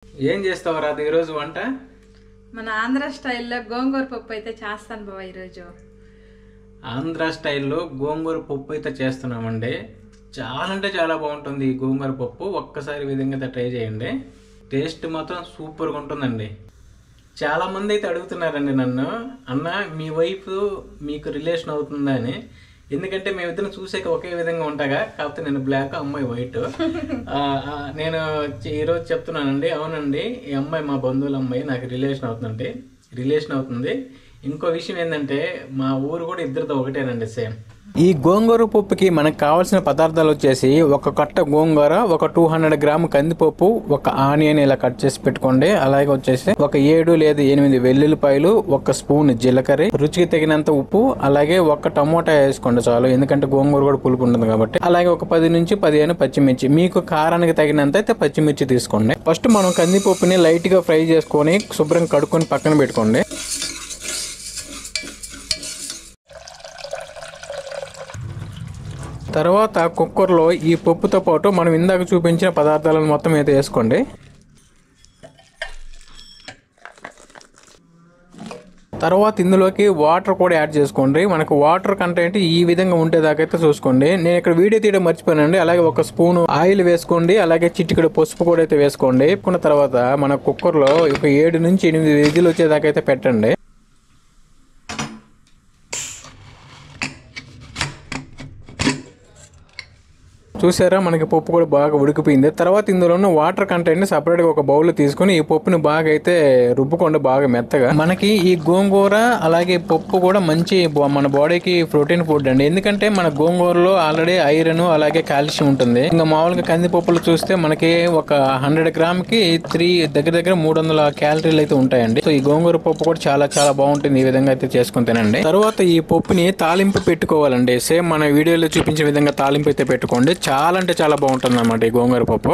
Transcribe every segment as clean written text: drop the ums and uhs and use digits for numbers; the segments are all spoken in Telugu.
ఏం చేస్తావు రాదు ఈరోజు వంట? మన ఆంధ్ర స్టైల్లో గోంగూర పప్పు అయితే చేస్తాను బావ ఈరోజు. ఆంధ్ర స్టైల్లో గోంగూర పప్పు అయితే చేస్తున్నామండి. చాలా అంటే చాలా బాగుంటుంది ఈ గోంగూర పప్పు. ఒక్కసారి విధంగా ట్రై చేయండి. టేస్ట్ మాత్రం సూపర్గా ఉంటుందండి. చాలామంది అయితే అడుగుతున్నారండి నన్ను, అన్న మీ వైఫ్ మీకు రిలేషన్ అవుతుందా అని. ఎందుకంటే మేమిద్దరం చూసాక ఒకే విధంగా ఉంటాగా, కాకపోతే నేను బ్లాక్, అమ్మాయి వైట్. నేను ఈరోజు చెప్తున్నానండి, అవునండి ఈ అమ్మాయి మా బంధువుల అమ్మాయి, నాకు రిలేషన్ అవుతుంది. ఇంకో విషయం ఏంటంటే మా ఊరు కూడా ఇద్దరితో ఒకటేనండి, సేమ్. ఈ గోంగూర పప్పుకి మనకు కావాల్సిన పదార్థాలు వచ్చేసి ఒక కట్ట గోంగూర, ఒక 200 గ్రాము కందిపప్పు, ఒక ఆనియన్ ఇలా కట్ చేసి పెట్టుకోండి. అలాగే వచ్చేసి ఒక 7 లేదా 8 వెల్లుల్లిపాయలు, ఒక స్పూన్ జీలకర్ర, రుచికి తగినంత ఉప్పు, అలాగే ఒక టమోటా వేసుకోండి చాలు, ఎందుకంటే గోంగూర కూడా పులుపు ఉంటుంది కాబట్టి. అలాగే ఒక 10 నుంచి 15 పచ్చిమిర్చి, మీకు కారానికి తగినంత అయితే పచ్చిమిర్చి తీసుకోండి. ఫస్ట్ మనం కందిపప్పుని లైట్ గా ఫ్రై చేసుకొని శుభ్రంగా కడుక్కొని పక్కన పెట్టుకోండి. తర్వాత కుక్కర్లో ఈ పప్పుతో పాటు మనం ఇందాక చూపించిన పదార్థాలను మొత్తం అయితే వేసుకోండి. తర్వాత ఇందులోకి వాటర్ కూడా యాడ్ చేసుకోండి. మనకు వాటర్ కంటెంట్ ఈ విధంగా ఉండేదాకైతే చూసుకోండి. నేను ఇక్కడ వీడియో తీయడం మర్చిపోయానండి. అలాగే ఒక స్పూన్ ఆయిల్ వేసుకోండి. అలాగే చిటికెడు పసుపు కూడా అయితే వేసుకోండి. వేసుకున్న తర్వాత మన కుక్కర్లో ఒక 7 నుంచి 8 విజిల్ వచ్చేదాకైతే పెట్టండి. చూసారా, మనకి పప్పు కూడా బాగా ఉడికిపోయింది. తర్వాత ఇందులో ఉన్న వాటర్ కంటెంట్ ని సపరేట్ గా ఒక బౌల్ తీసుకుని ఈ పప్పుని బాగా అయితే రుబ్బుకోండి, బాగా మెత్తగా. మనకి ఈ గోంగూర అలాగే పప్పు కూడా మంచి మన బాడీకి ప్రోటీన్ ఫుడ్ అండి. ఎందుకంటే మన గోంగూరలో ఆల్రెడీ ఐరన్ అలాగే కాల్షియం ఉంటుంది. ఇంకా మామూలుగా కందిపప్పులు చూస్తే మనకి ఒక 100 గ్రామ్ కి దగ్గర 300 క్యాలరీలు అయితే ఉంటాయండి. సో ఈ గోంగూర పప్పు కూడా చాలా చాలా బాగుంటుంది. ఈ విధంగా అయితే చేసుకుని తినండి. తర్వాత ఈ పప్పుని తాలింపు పెట్టుకోవాలండి. సేమ్ మన వీడియోలో చూపించిన విధంగా తాలింపు అయితే పెట్టుకోండి. చాలా అంటే చాలా బాగుంటుంది అన్నమాట ఈ గోంగూర పప్పు.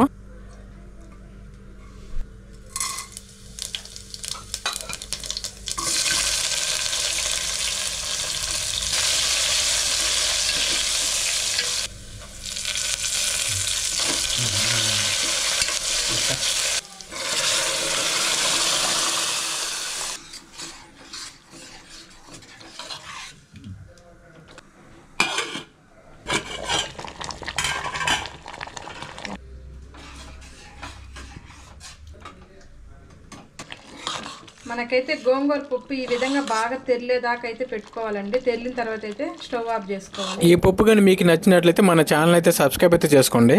మనకైతే గోంగూర పప్పు ఈ విధంగా బాగా తెరిలేదాకా అయితే పెట్టుకోవాలండి. తెరిలిన తర్వాత అయితే స్టవ్ ఆఫ్ చేసుకోవాలి. ఈ పప్పు కానీ మీకు నచ్చినట్లయితే మన ఛానల్ అయితే సబ్స్క్రైబ్ అయితే చేసుకోండి.